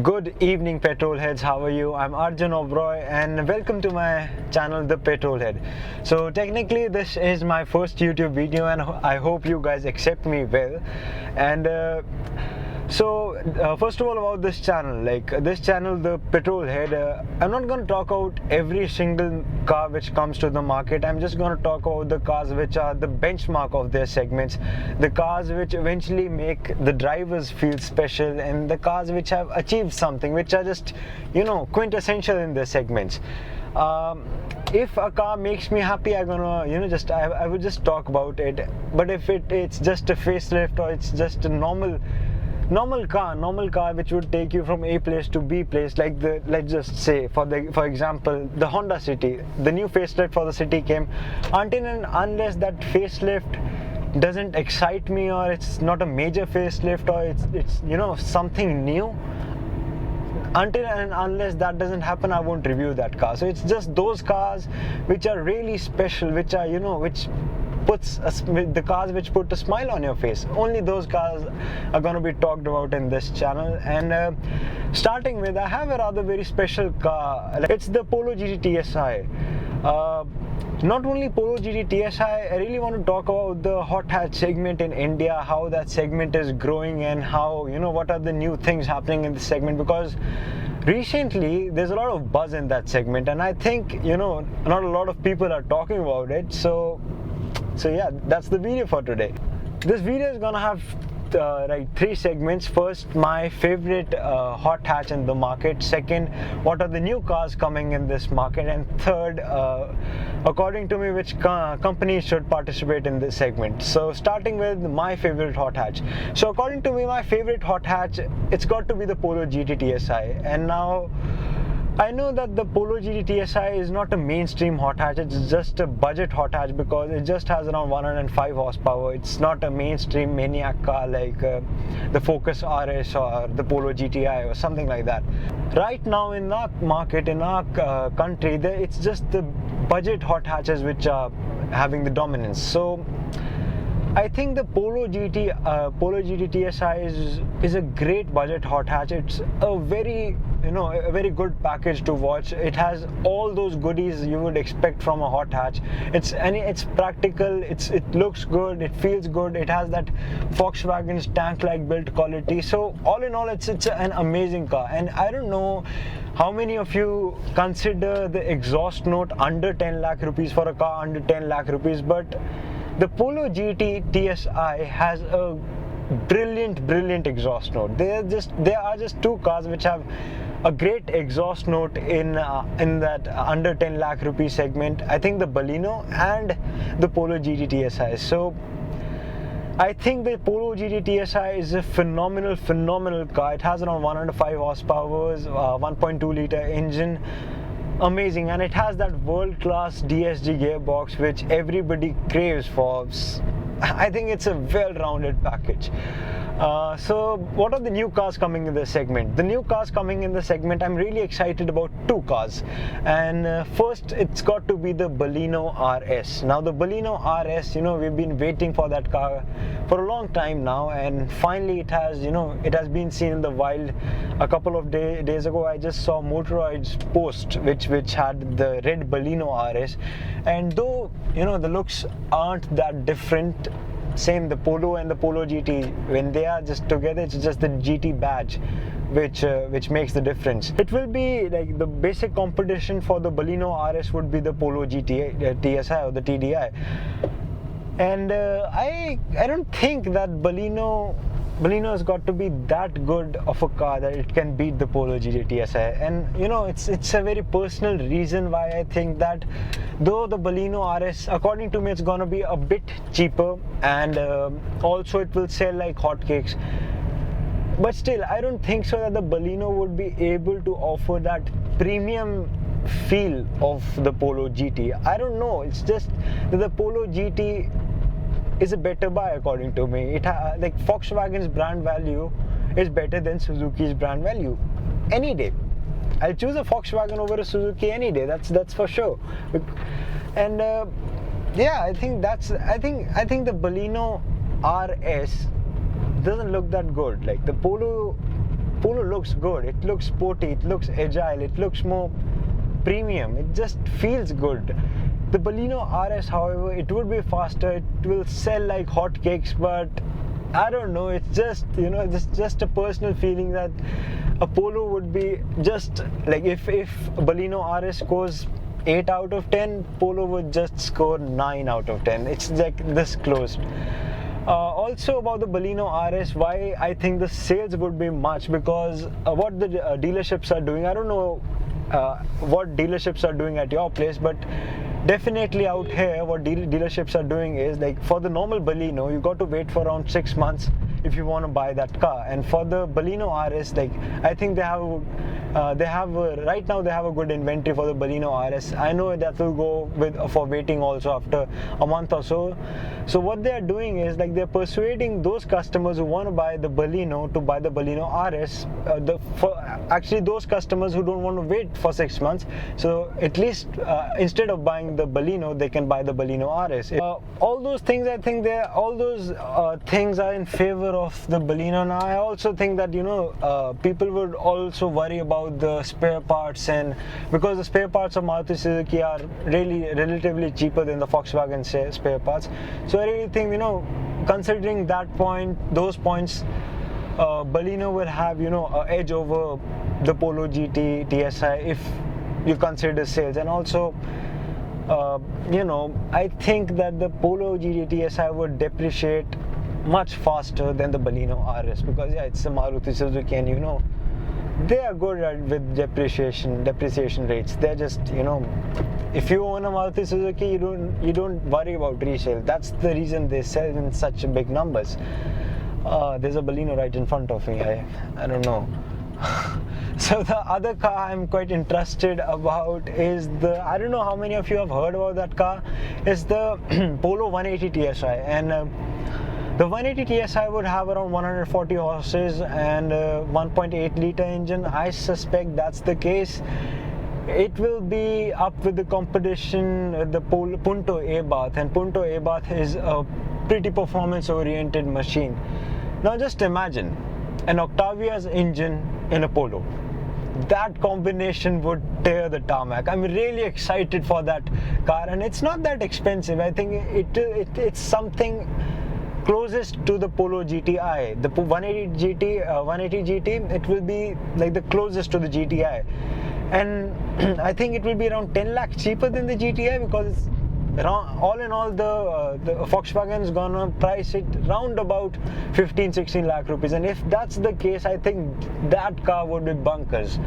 Good evening, petrol heads. How are you? I'm Arjun Obroy and welcome to my channel, The Petrol Head. So technically this is my first YouTube video and I hope you guys accept me well. And first of all, about this channel, The Petrol Head, I'm not going to talk about every single car which comes to the market. I'm just going to talk about the cars which are the benchmark of their segments, the cars which eventually make the drivers feel special, and the cars which have achieved something, which are just, quintessential in their segments. If a car makes me happy, I'm gonna, I would just talk about it. But if it's just a facelift or it's just a normal car which would take you from A place to B place, like let's just say for example the Honda City, the new facelift for the City came. Until and unless that facelift doesn't excite me, or it's not a major facelift, or it's something new, until and unless that doesn't happen, I won't review that car. So it's just those cars which are really special, which are the cars which put a smile on your face. Only those cars are going to be talked about in this channel. And starting with, I have a rather very special car. It's the Polo GT TSI. Not only Polo GT TSI, I really want to talk about the hot hatch segment in India, how that segment is growing, and how, what are the new things happening in the segment, because recently there's a lot of buzz in that segment, and I think, not a lot of people are talking about it. So yeah, that's the video for today. This video is gonna have three segments. First, my favorite hot hatch in the market. Second, what are the new cars coming in this market? And third, according to me, which companies should participate in this segment. So starting with my favorite hot hatch. So according to me, my favorite hot hatch, it's got to be the Polo GT TSI. And now I know that the Polo GT TSI is not a mainstream hot hatch, it's just a budget hot hatch because it just has around 105 horsepower. It's not a mainstream maniac car like the Focus RS or the Polo GTI or something like that. Right now in our market, in our country, it's just the budget hot hatches which are having the dominance. So I think the Polo GT TSI is a great budget hot hatch. It's a very good package to watch. It has all those goodies you would expect from a hot hatch. It's practical. It looks good. It feels good. It has that Volkswagen's tank-like build quality. So all in all, it's an amazing car. And I don't know how many of you consider the exhaust note under 10 lakh rupees for a car under 10 lakh rupees, but the Polo GT TSI has a brilliant exhaust note. There are just two cars which have a great exhaust note in that under 10 lakh rupee segment. I think the Baleno and the Polo GT TSI. So I think the Polo GT TSI is a phenomenal car. It has around 105 horsepower, 1.2 liter engine. Amazing, and it has that world-class DSG gearbox which everybody craves for. I think it's a well-rounded package. So what are the new cars coming in this segment? The new cars coming in the segment, I'm really excited about two cars. And first, it's got to be the Baleno RS. Now the Baleno RS, we've been waiting for that car for a long time now, and finally it has been seen in the wild. A couple of days ago, I just saw Motoroid's post which had the red Baleno RS, and though the looks aren't that different, same the Polo and the Polo GT, when they are just together, it's just the GT badge which makes the difference. It will be like the basic competition for the Baleno RS would be the Polo GT TSI or the TDI. And I don't think that Baleno has got to be that good of a car that it can beat the Polo GT TSI. And it's a very personal reason why I think that, though the Baleno RS, according to me, it's gonna be a bit cheaper, and also it will sell like hotcakes, but still I don't think so that the Baleno would be able to offer that premium feel of the Polo GT. I don't know, it's just that the Polo GT is a better buy according to me. Like Volkswagen's brand value is better than Suzuki's brand value any day. I'll choose a Volkswagen over a Suzuki any day. That's for sure. And yeah, I think the Baleno RS doesn't look that good. Like the Polo Polo looks good, it looks sporty, it looks agile, it looks more premium, it just feels good. The Baleno RS, however, it would be faster, it will sell like hotcakes, but I don't know, it's just, it's just a personal feeling that a Polo would be just like, if Baleno RS scores 8 out of 10, Polo would just score 9 out of 10. It's like this close. Also about the Baleno RS, why I think the sales would be much, because what the dealerships are doing, I don't know what dealerships are doing at your place, but definitely out here what dealerships are doing is, like, for the normal Baleno you got to wait for around 6 months if you want to buy that car, and for the Baleno RS, like, I think they have right now they have a good inventory for the Baleno RS. I know that will go with for waiting also after a month or so. So what they are doing is, like, they're persuading those customers who want to buy the Baleno to buy the Baleno RS, actually those customers who don't want to wait for 6 months, so at least instead of buying the Baleno, they can buy the Baleno RS. All those things, I think all those things are in favor of the Baleno. Now I also think that people would also worry about the spare parts, and because the spare parts of Maruti Suzuki are really relatively cheaper than the Volkswagen spare parts. So I really think, considering those points, Baleno will have an edge over the Polo GT TSI if you consider sales. And also I think that the Polo GT TSI would depreciate much faster than the Baleno RS, because it's a Maruti Suzuki, and they are good with depreciation rates. They're just, if you own a Maruti Suzuki, you don't worry about resale. That's the reason they sell in such big numbers. There's a Baleno right in front of me. I don't know. So the other car I'm quite interested about is I don't know how many of you have heard about that car, is the Polo 180 TSI, and the 180 TSI would have around 140 horses and 1.8 liter engine. I suspect that's the case. It will be up with the competition, the Punto A-Bath, and Punto A-Bath is a pretty performance oriented machine. Now just imagine an Octavia's engine in a Polo. That combination would tear the tarmac. I'm really excited for that car, and it's not that expensive. I think it's something closest to the Polo GTI, the 180 GT. It will be like the closest to the GTI, and I think it will be around 10 lakh cheaper than the GTI, because it's all in all the Volkswagen is gonna price it round about 15-16 lakh rupees, and if that's the case, I think that car would be bunkers.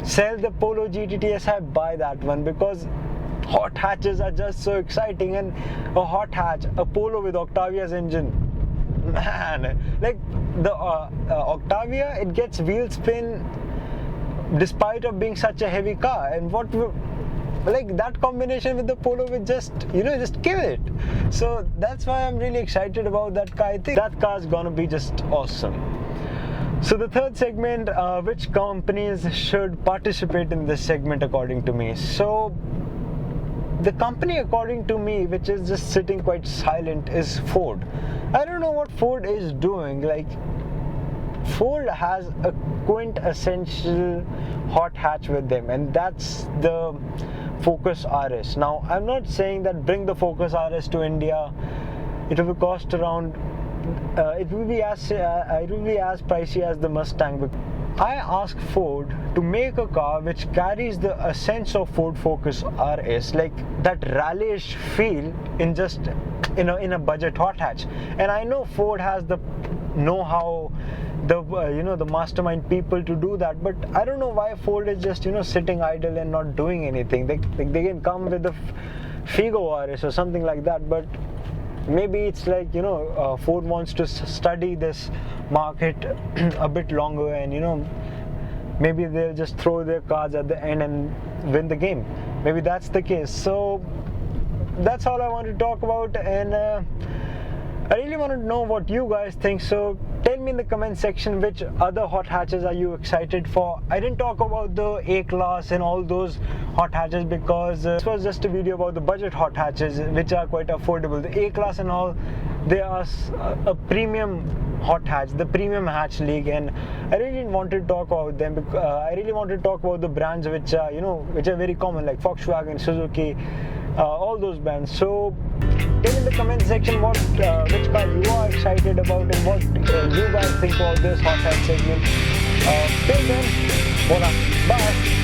Sell the Polo GT TSI, buy that one, because hot hatches are just so exciting. And a hot hatch, a Polo with Octavia's engine, man, like the Octavia, it gets wheel spin despite of being such a heavy car, and like that combination with the Polo will just kill it. So that's why I'm really excited about that car. I think that car is gonna be just awesome. So the third segment, which companies should participate in this segment according to me. So the company, according to me, which is just sitting quite silent, is Ford. I don't know what Ford is doing. Like, Ford has a quintessential hot hatch with them, and that's the Focus RS. Now, I'm not saying that bring the Focus RS to India. It will cost around. It will be as pricey as the Mustang. I ask Ford to make a car which carries the essence of Ford Focus RS, like that rally-ish feel in a budget hot hatch. And I know Ford has the know-how, the mastermind people to do that, but I don't know why Ford is just sitting idle and not doing anything. They can come with the Figo RS or something like that, but maybe it's like Ford wants to study this market a bit longer, and maybe they'll just throw their cards at the end and win the game. Maybe that's the case. So that's all I want to talk about, and I really want to know what you guys think. So tell me in the comment section which other hot hatches are you excited for. I didn't talk about the A-Class and all those hot hatches because this was just a video about the budget hot hatches which are quite affordable. The A-Class and all, they are a premium hot hatch, the premium hatch league, and I really want to talk about them because I really want to talk about the brands which are which are very common, like Volkswagen, Suzuki, all those brands. So tell in the comment section which car you are excited about and what you guys think about this hot hatch segment. Till then, voila, bye.